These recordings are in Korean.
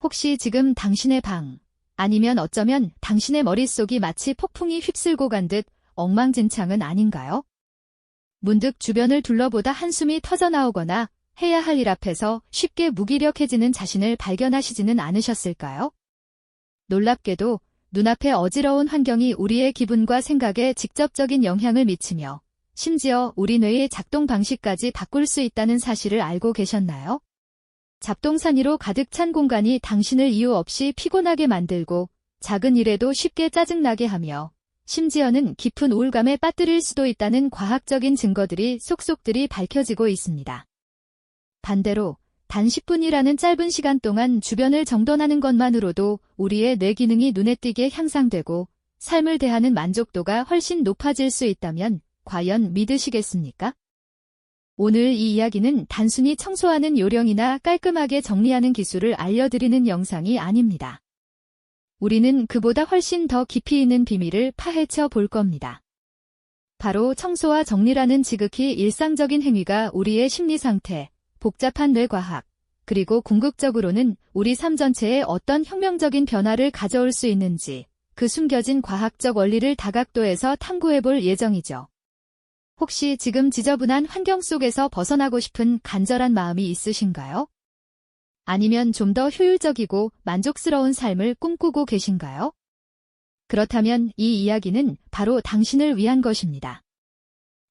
혹시 지금 당신의 방, 아니면 어쩌면 당신의 머릿속이 마치 폭풍이 휩쓸고 간 듯 엉망진창은 아닌가요? 문득 주변을 둘러보다 한숨이 터져나오거나 해야 할 일 앞에서 쉽게 무기력해지는 자신을 발견하시지는 않으셨을까요? 놀랍게도 눈앞의 어지러운 환경이 우리의 기분과 생각에 직접적인 영향을 미치며 심지어 우리 뇌의 작동 방식까지 바꿀 수 있다는 사실을 알고 계셨나요? 잡동사니로 가득 찬 공간이 당신을 이유 없이 피곤하게 만들고 작은 일에도 쉽게 짜증나게 하며 심지어는 깊은 우울감에 빠뜨릴 수도 있다는 과학적인 증거들이 속속들이 밝혀지고 있습니다. 반대로 단 10분이라는 짧은 시간 동안 주변을 정돈하는 것만으로도 우리의 뇌 기능이 눈에 띄게 향상되고 삶을 대하는 만족도가 훨씬 높아질 수 있다면 과연 믿으시겠습니까? 오늘 이 이야기는 단순히 청소하는 요령이나 깔끔하게 정리하는 기술을 알려드리는 영상이 아닙니다. 우리는 그보다 훨씬 더 깊이 있는 비밀을 파헤쳐 볼 겁니다. 바로 청소와 정리라는 지극히 일상적인 행위가 우리의 심리 상태, 복잡한 뇌과학, 그리고 궁극적으로는 우리 삶 전체에 어떤 혁명적인 변화를 가져올 수 있는지 그 숨겨진 과학적 원리를 다각도에서 탐구해 볼 예정이죠. 혹시 지금 지저분한 환경 속에서 벗어나고 싶은 간절한 마음이 있으신가요? 아니면 좀 더 효율적이고 만족스러운 삶을 꿈꾸고 계신가요? 그렇다면 이 이야기는 바로 당신을 위한 것입니다.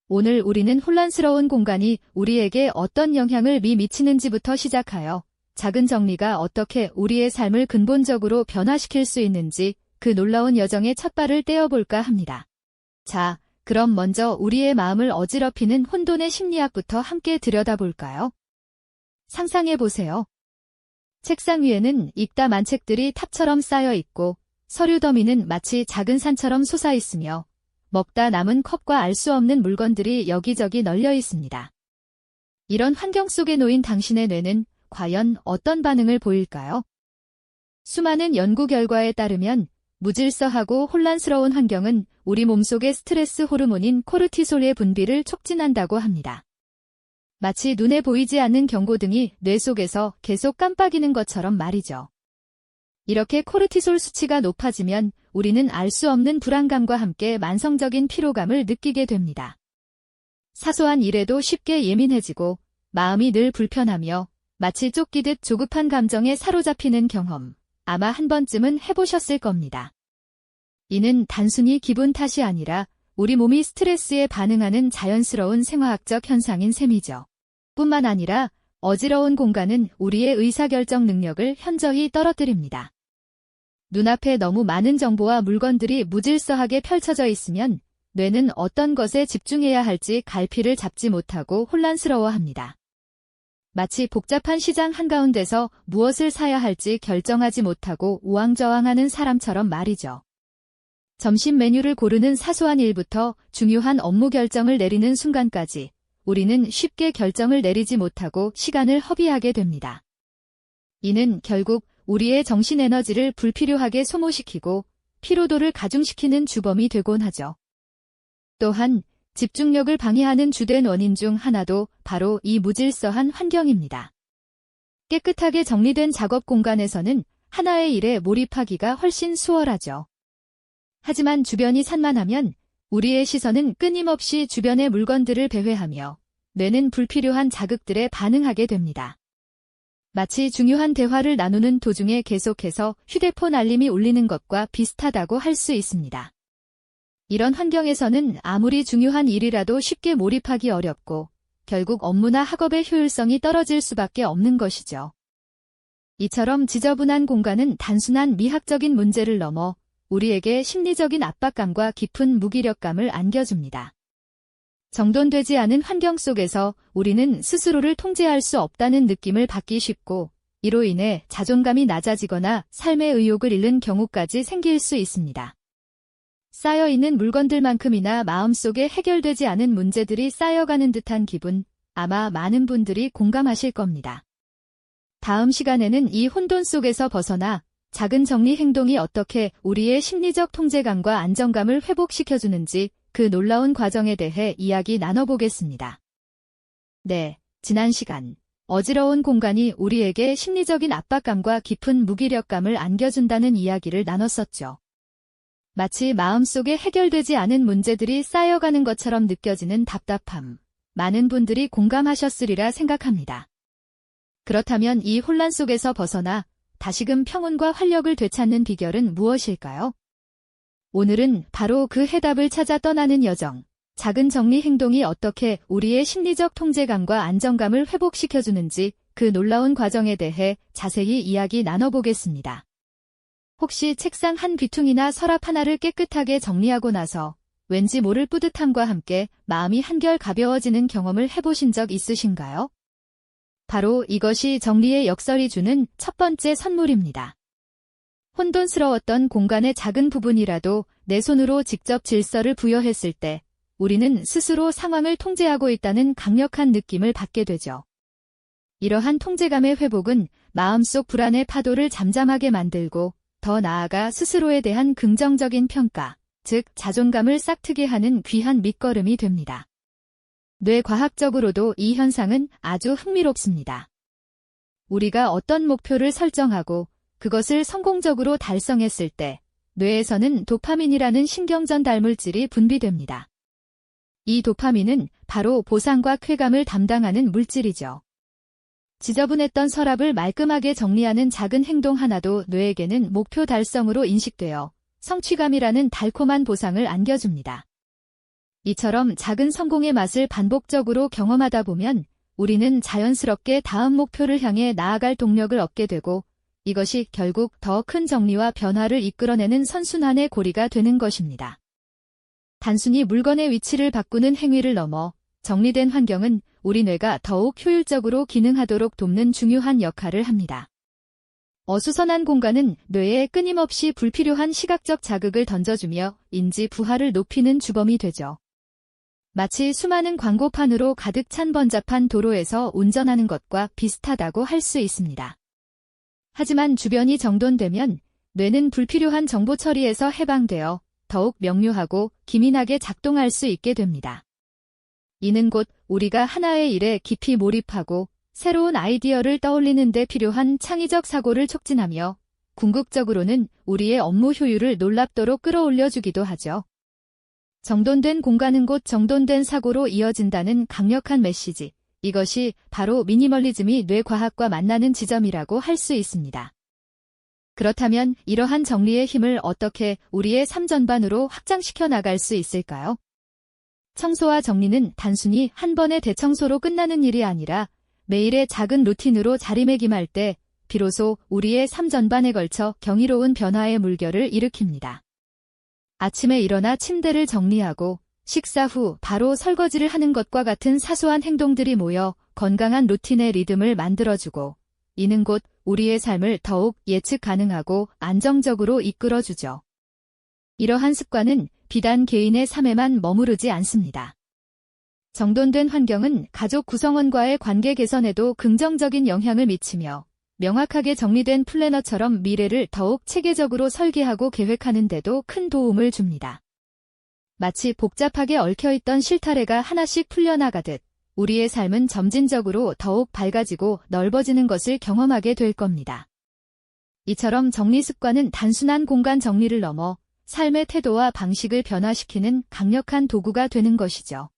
오늘 우리는 혼란스러운 공간이 우리에게 어떤 영향을 미치는지부터 시작하여 작은 정리가 어떻게 우리의 삶을 근본적으로 변화시킬 수 있는지 그 놀라운 여정의 첫 발을 떼어볼까 합니다. 자, 그럼 먼저 우리의 마음을 어지럽히는 혼돈의 심리학부터 함께 들여다볼까요? 상상해보세요. 책상 위에는 읽다 만 책들이 탑처럼 쌓여 있고 서류 더미는 마치 작은 산처럼 솟아있으며 먹다 남은 컵과 알 수 없는 물건들이 여기저기 널려 있습니다. 이런 환경 속에 놓인 당신의 뇌는 과연 어떤 반응을 보일까요? 수많은 연구 결과에 따르면 무질서하고 혼란스러운 환경은 우리 몸속의 스트레스 호르몬인 코르티솔의 분비를 촉진한다고 합니다. 마치 눈에 보이지 않는 경고등이 뇌 속에서 계속 깜빡이는 것처럼 말이죠. 이렇게 코르티솔 수치가 높아지면 우리는 알 수 없는 불안감과 함께 만성적인 피로감을 느끼게 됩니다. 사소한 일에도 쉽게 예민해지고 마음이 늘 불편하며 마치 쫓기듯 조급한 감정에 사로잡히는 경험, 아마 한 번쯤은 해보셨을 겁니다. 이는 단순히 기분 탓이 아니라 우리 몸이 스트레스에 반응하는 자연스러운 생화학적 현상인 셈이죠. 뿐만 아니라 어지러운 공간은 우리의 의사결정 능력을 현저히 떨어뜨립니다. 눈앞에 너무 많은 정보와 물건들이 무질서하게 펼쳐져 있으면 뇌는 어떤 것에 집중해야 할지 갈피를 잡지 못하고 혼란스러워합니다. 마치 복잡한 시장 한가운데서 무엇을 사야 할지 결정하지 못하고 우왕좌왕하는 사람처럼 말이죠. 점심 메뉴를 고르는 사소한 일부터 중요한 업무 결정을 내리는 순간까지 우리는 쉽게 결정을 내리지 못하고 시간을 허비하게 됩니다. 이는 결국 우리의 정신 에너지를 불필요하게 소모시키고 피로도를 가중시키는 주범이 되곤 하죠. 또한 집중력을 방해하는 주된 원인 중 하나도 바로 이 무질서한 환경입니다. 깨끗하게 정리된 작업 공간에서는 하나의 일에 몰입하기가 훨씬 수월하죠. 하지만 주변이 산만하면 우리의 시선은 끊임없이 주변의 물건들을 배회하며 뇌는 불필요한 자극들에 반응하게 됩니다. 마치 중요한 대화를 나누는 도중에 계속해서 휴대폰 알림이 울리는 것과 비슷하다고 할 수 있습니다. 이런 환경에서는 아무리 중요한 일이라도 쉽게 몰입하기 어렵고 결국 업무나 학업의 효율성이 떨어질 수밖에 없는 것이죠. 이처럼 지저분한 공간은 단순한 미학적인 문제를 넘어 우리에게 심리적인 압박감과 깊은 무기력감을 안겨줍니다. 정돈되지 않은 환경 속에서 우리는 스스로를 통제할 수 없다는 느낌을 받기 쉽고 이로 인해 자존감이 낮아지거나 삶의 의욕을 잃는 경우까지 생길 수 있습니다. 쌓여있는 물건들만큼이나 마음속에 해결되지 않은 문제들이 쌓여가는 듯한 기분, 아마 많은 분들이 공감하실 겁니다. 다음 시간에는 이 혼돈 속에서 벗어나 작은 정리 행동이 어떻게 우리의 심리적 통제감과 안정감을 회복시켜주는지 그 놀라운 과정에 대해 이야기 나눠보겠습니다. 네, 지난 시간 어지러운 공간이 우리에게 심리적인 압박감과 깊은 무기력감을 안겨준다는 이야기를 나눴었죠. 마치 마음속에 해결되지 않은 문제들이 쌓여가는 것처럼 느껴지는 답답함. 많은 분들이 공감하셨으리라 생각합니다. 그렇다면 이 혼란 속에서 벗어나 다시금 평온과 활력을 되찾는 비결은 무엇일까요? 오늘은 바로 그 해답을 찾아 떠나는 여정, 작은 정리 행동이 어떻게 우리의 심리적 통제감과 안정감을 회복시켜주는지 그 놀라운 과정에 대해 자세히 이야기 나눠보겠습니다. 혹시 책상 한 귀퉁이나 서랍 하나를 깨끗하게 정리하고 나서 왠지 모를 뿌듯함과 함께 마음이 한결 가벼워지는 경험을 해보신 적 있으신가요? 바로 이것이 정리의 역설이 주는 첫 번째 선물입니다. 혼돈스러웠던 공간의 작은 부분이라도 내 손으로 직접 질서를 부여했을 때 우리는 스스로 상황을 통제하고 있다는 강력한 느낌을 받게 되죠. 이러한 통제감의 회복은 마음속 불안의 파도를 잠잠하게 만들고 더 나아가 스스로에 대한 긍정적인 평가, 즉 자존감을 싹트게 하는 귀한 밑거름이 됩니다. 뇌과학적으로도 이 현상은 아주 흥미롭습니다. 우리가 어떤 목표를 설정하고 그것을 성공적으로 달성했을 때 뇌에서는 도파민이라는 신경전달 물질이 분비됩니다. 이 도파민은 바로 보상과 쾌감을 담당하는 물질이죠. 지저분했던 서랍을 말끔하게 정리하는 작은 행동 하나도 뇌에게는 목표 달성으로 인식되어 성취감이라는 달콤한 보상을 안겨줍니다. 이처럼 작은 성공의 맛을 반복적으로 경험하다 보면 우리는 자연스럽게 다음 목표를 향해 나아갈 동력을 얻게 되고 이것이 결국 더 큰 정리와 변화를 이끌어내는 선순환의 고리가 되는 것입니다. 단순히 물건의 위치를 바꾸는 행위를 넘어 정리된 환경은 우리 뇌가 더욱 효율적으로 기능하도록 돕는 중요한 역할을 합니다. 어수선한 공간은 뇌에 끊임없이 불필요한 시각적 자극을 던져주며 인지 부하를 높이는 주범이 되죠. 마치 수많은 광고판으로 가득 찬 번잡한 도로에서 운전하는 것과 비슷하다고 할 수 있습니다. 하지만 주변이 정돈되면 뇌는 불필요한 정보 처리에서 해방되어 더욱 명료하고 기민하게 작동할 수 있게 됩니다. 이는 곧 우리가 하나의 일에 깊이 몰입하고 새로운 아이디어를 떠올리는 데 필요한 창의적 사고를 촉진하며 궁극적으로는 우리의 업무 효율을 놀랍도록 끌어올려주기도 하죠. 정돈된 공간은 곧 정돈된 사고로 이어진다는 강력한 메시지. 이것이 바로 미니멀리즘이 뇌과학과 만나는 지점이라고 할 수 있습니다. 그렇다면 이러한 정리의 힘을 어떻게 우리의 삶 전반으로 확장시켜 나갈 수 있을까요? 청소와 정리는 단순히 한 번의 대청소로 끝나는 일이 아니라 매일의 작은 루틴으로 자리매김할 때 비로소 우리의 삶 전반에 걸쳐 경이로운 변화의 물결을 일으킵니다. 아침에 일어나 침대를 정리하고 식사 후 바로 설거지를 하는 것과 같은 사소한 행동들이 모여 건강한 루틴의 리듬을 만들어주고 이는 곧 우리의 삶을 더욱 예측 가능하고 안정적으로 이끌어주죠. 이러한 습관은 비단 개인의 삶에만 머무르지 않습니다. 정돈된 환경은 가족 구성원과의 관계 개선에도 긍정적인 영향을 미치며 명확하게 정리된 플래너처럼 미래를 더욱 체계적으로 설계하고 계획하는 데도 큰 도움을 줍니다. 마치 복잡하게 얽혀있던 실타래가 하나씩 풀려나가듯 우리의 삶은 점진적으로 더욱 밝아지고 넓어지는 것을 경험하게 될 겁니다. 이처럼 정리 습관은 단순한 공간 정리를 넘어 삶의 태도와 방식을 변화시키는 강력한 도구가 되는 것이죠.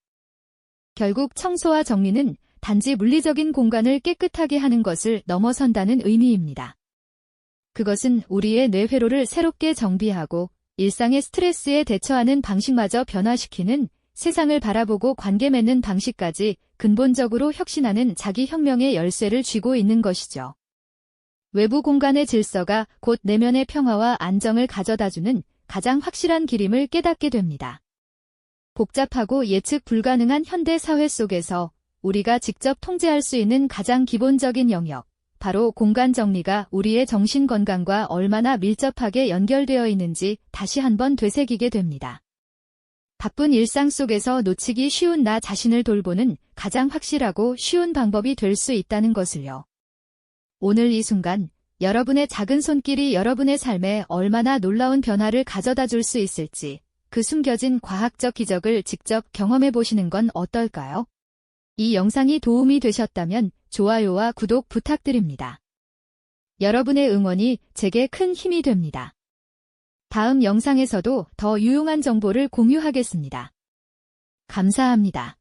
결국 청소와 정리는 단지 물리적인 공간을 깨끗하게 하는 것을 넘어선다는 의미입니다. 그것은 우리의 뇌 회로를 새롭게 정비하고 일상의 스트레스에 대처하는 방식마저 변화시키는 세상을 바라보고 관계 맺는 방식까지 근본적으로 혁신하는 자기혁명의 열쇠를 쥐고 있는 것이죠. 외부 공간의 질서가 곧 내면의 평화와 안정을 가져다주는 가장 확실한 길임을 깨닫게 됩니다. 복잡하고 예측 불가능한 현대 사회 속에서 우리가 직접 통제할 수 있는 가장 기본적인 영역, 바로 공간 정리가 우리의 정신 건강과 얼마나 밀접하게 연결되어 있는지 다시 한번 되새기게 됩니다. 바쁜 일상 속에서 놓치기 쉬운 나 자신을 돌보는 가장 확실하고 쉬운 방법이 될 수 있다는 것을요. 오늘 이 순간 여러분의 작은 손길이 여러분의 삶에 얼마나 놀라운 변화를 가져다 줄 수 있을지 그 숨겨진 과학적 기적을 직접 경험해 보시는 건 어떨까요? 이 영상이 도움이 되셨다면 좋아요와 구독 부탁드립니다. 여러분의 응원이 제게 큰 힘이 됩니다. 다음 영상에서도 더 유용한 정보를 공유하겠습니다. 감사합니다.